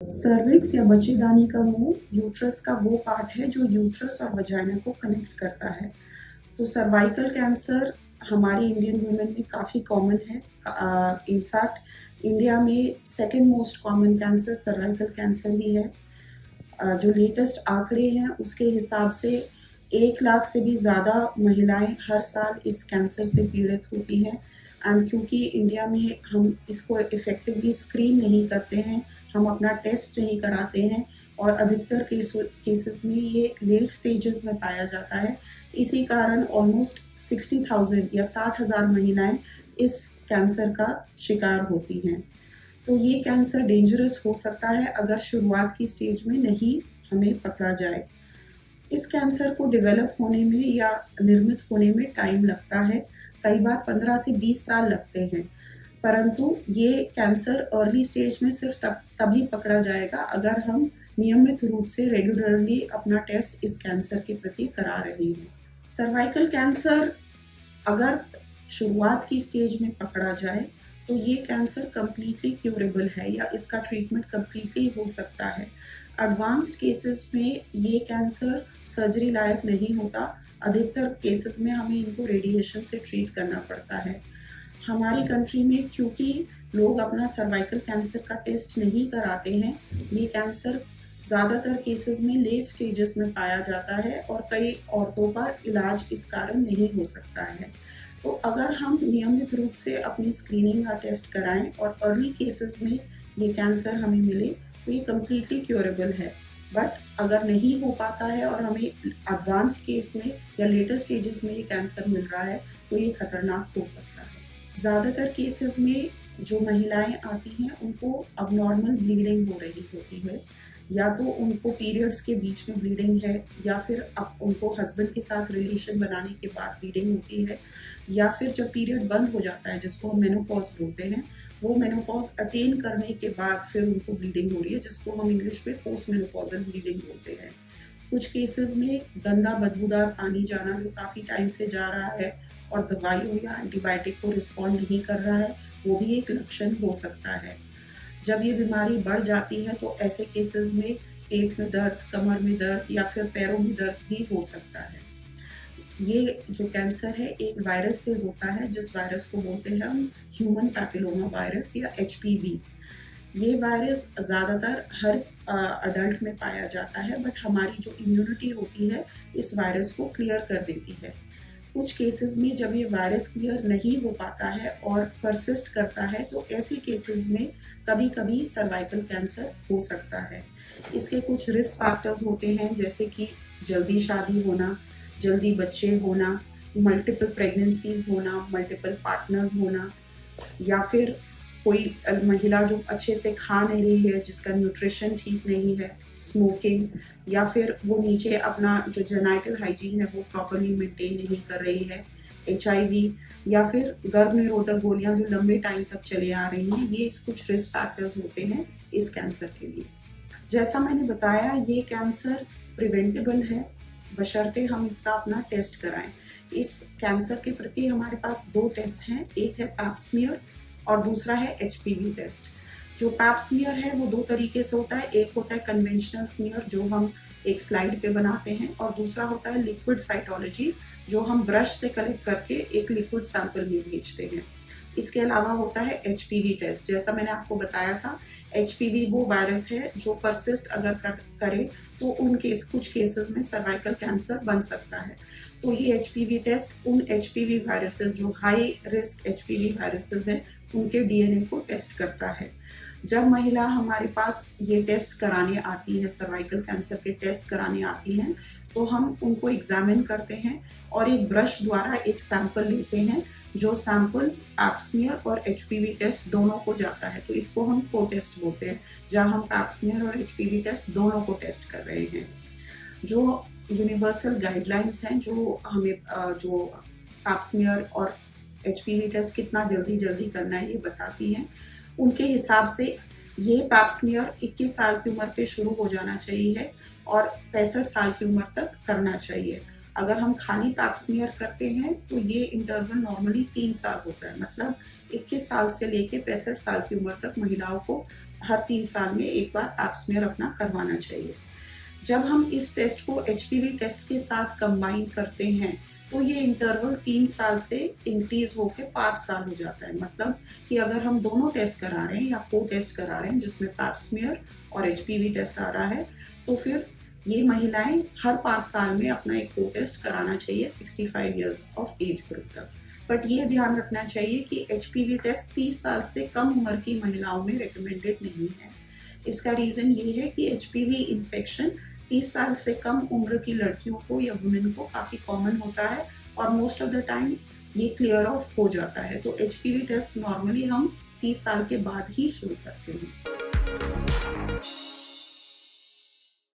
Cervix या बच्चेदानी का मुंह यूट्रस का वो पार्ट है जो यूट्रस और वजाइना को कनेक्ट करता है। तो सर्वाइकल कैंसर हमारी इंडियन वुमेन में काफ़ी कॉमन है। इनफैक्ट इंडिया में second most common cancer cervical cancer ही है। जो लेटेस्ट आंकड़े हैं उसके हिसाब से 1 लाख से भी ज़्यादा महिलाएं हर साल इस कैंसर से पीड़ित होती हैं। एंड क्योंकि इंडिया में हम इसको इफ़ेक्टिवली स्क्रीन नहीं करते हैं, हम अपना टेस्ट नहीं कराते हैं और अधिकतर केसेस में ये लेट स्टेजेस में पाया जाता है। इसी कारण ऑलमोस्ट 60,000 या 60,000 महिलाएं इस कैंसर का शिकार होती हैं। तो ये कैंसर डेंजरस हो सकता है अगर शुरुआत की स्टेज में नहीं हमें पकड़ा जाए। इस कैंसर को डेवलप होने में या निर्मित होने में टाइम लगता है, कई बार 15 से 20 साल लगते हैं। परंतु ये कैंसर अर्ली स्टेज में सिर्फ तभी पकड़ा जाएगा अगर हम नियमित रूप से रेगुलरली अपना टेस्ट इस कैंसर के प्रति करा रहे हैं। सर्वाइकल कैंसर अगर शुरुआत की स्टेज में पकड़ा जाए तो ये कैंसर कम्प्लीटली क्यूरेबल है या इसका ट्रीटमेंट कम्प्लीटली हो सकता है। एडवांस्ड केसेस में ये कैंसर सर्जरी लायक नहीं होता। अधिकतर केसेस में हमें इनको रेडिएशन से ट्रीट करना पड़ता है। हमारी कंट्री में क्योंकि लोग अपना सर्वाइकल कैंसर का टेस्ट नहीं कराते हैं, ये कैंसर ज़्यादातर केसेस में लेट स्टेजेस में पाया जाता है और कई औरतों का इलाज इस कारण नहीं हो सकता है। तो अगर हम नियमित रूप से अपनी स्क्रीनिंग का टेस्ट कराएं और अर्ली केसेस में ये कैंसर हमें मिले तो ये कम्प्लीटली क्योरेबल है। बट अगर नहीं हो पाता है और हमें एडवांस्ड केस में या लेटर स्टेजेस में ये कैंसर मिल रहा है तो ये खतरनाक हो सकता है। ज़्यादातर केसेस में जो महिलाएं आती हैं उनको अबनॉर्मल ब्लीडिंग हो रही होती है, या तो उनको पीरियड्स के बीच में ब्लीडिंग है या फिर अब उनको हस्बैंड के साथ रिलेशन बनाने के बाद ब्लीडिंग होती है, या फिर जब पीरियड बंद हो जाता है जिसको हम मेनोपॉज बोलते हैं, वो मेनोपॉज अटेन करने के बाद फिर उनको ब्लीडिंग हो रही है जिसको हम इंग्लिश में पोस्ट मेनोपॉजल ब्लीडिंग बोलते हैं। कुछ केसेस में गंदा बदबूदार पानी जाना जो काफ़ी टाइम से जा रहा है और दवाइयों या एंटीबायोटिक को रिस्पॉन्ड नहीं कर रहा है, वो भी एक लक्षण हो सकता है। जब ये बीमारी बढ़ जाती है तो ऐसे केसेस में पेट में दर्द, कमर में दर्द या फिर पैरों में दर्द भी हो सकता है। ये जो कैंसर है एक वायरस से होता है जिस वायरस को बोलते हैं हम ह्यूमन पैपिलोमा वायरस या HPV। ये वायरस ज़्यादातर हर अडल्ट में पाया जाता है, बट हमारी जो इम्यूनिटी होती है इस वायरस को क्लियर कर देती है। कुछ केसेस में जब ये वायरस क्लियर नहीं हो पाता है और परसिस्ट करता है तो ऐसे केसेस में कभी कभी सर्वाइकल कैंसर हो सकता है। इसके कुछ रिस्क फैक्टर्स होते हैं जैसे कि जल्दी शादी होना, जल्दी बच्चे होना, मल्टीपल प्रेगनेंसीज होना, मल्टीपल पार्टनर्स होना, या फिर कोई महिला जो अच्छे से खा नहीं रही है, जिसका न्यूट्रिशन ठीक नहीं है, स्मोकिंग, या फिर वो नीचे अपना जो जेनाइटल हाइजीन है वो प्रॉपरली मेंटेन नहीं कर रही है, HIV, या फिर गर्भ निरोधक गोलियां जो लंबे टाइम तक चले आ रही हैं, ये कुछ रिस्क फैक्टर्स होते हैं इस कैंसर के लिए। जैसा मैंने बताया ये कैंसर प्रिवेंटेबल है बशर्ते हम इसका अपना टेस्ट कराएं। इस कैंसर के प्रति हमारे पास 2 टेस्ट हैं, एक है पैप स्मीयर और दूसरा है HPV टेस्ट। जो पैप स्मीयर है वो 2 तरीके से होता है, एक होता है कन्वेंशनल स्मीयर जो हम एक स्लाइड पे बनाते हैं और दूसरा होता है लिक्विड साइटोलॉजी जो हम ब्रश से कलेक्ट करके एक लिक्विड सैंपल में भेजते हैं। इसके अलावा होता है HPV टेस्ट। जैसा मैंने आपको बताया था, HPV वो वायरस है जो परसिस्ट अगर करे तो कुछ केसेस में सर्वाइकल कैंसर बन सकता है। तो ये HPV टेस्ट उन HPV वायरसेस जो हाई रिस्क HPV वायरसेस हैं उनके DNA को टेस्ट करता है। जब महिला हमारे पास ये टेस्ट कराने आती है, सर्वाइकल कैंसर के टेस्ट कराने आती हैं, तो हम उनको एग्जामिन करते हैं और एक ब्रश द्वारा एक सैंपल लेते हैं जो सैंपल पैप स्मीयर और HPV टेस्ट दोनों को जाता है। तो इसको हम को टेस्ट बोलते हैं, जहाँ हम पैप स्मीयर और HPV टेस्ट दोनों को टेस्ट कर रहे हैं। जो यूनिवर्सल गाइडलाइंस हैं जो हमें जो पैप स्मीयर और HPV टेस्ट कितना जल्दी करना है ये बताती हैं, उनके हिसाब से ये पैप स्मीयर 21 साल की उम्र पे शुरू हो जाना चाहिए और 65 साल की उम्र तक करना चाहिए। अगर हम खाली पैप स्मीयर करते हैं तो ये इंटरवल नॉर्मली 3 साल होता है, मतलब 21 साल से लेके 65 साल की उम्र तक महिलाओं को हर 3 साल में एक बार पैप स्मीयर अपना करवाना चाहिए। जब हम इस टेस्ट को एचपीवी टेस्ट के साथ कंबाइन करते हैं तो ये इंटरवल 3 साल से इंक्रीज होकर 5 साल हो जाता है। मतलब कि अगर हम दोनों टेस्ट करा रहे हैं या को टेस्ट करा रहे हैं जिसमें पैप स्मीयर और एचपीवी टेस्ट आ रहा है, तो फिर ये महिलाएं हर 5 साल में अपना एक को टेस्ट कराना चाहिए 65 ईयर्स ऑफ एज ग्रुप तक। बट ये ध्यान रखना चाहिए कि एचपीवी टेस्ट 30 साल से कम उम्र की महिलाओं में रिकमेंडेड नहीं है। इसका रीज़न ये है कि एचपीवी इन्फेक्शन 30 साल से कम उम्र की लड़कियों को या वुमेन को काफ़ी कॉमन होता है और मोस्ट ऑफ द टाइम ये क्लियर ऑफ हो जाता है। तो एचपीवी टेस्ट नॉर्मली हम 30 साल के बाद ही शुरू करते हैं।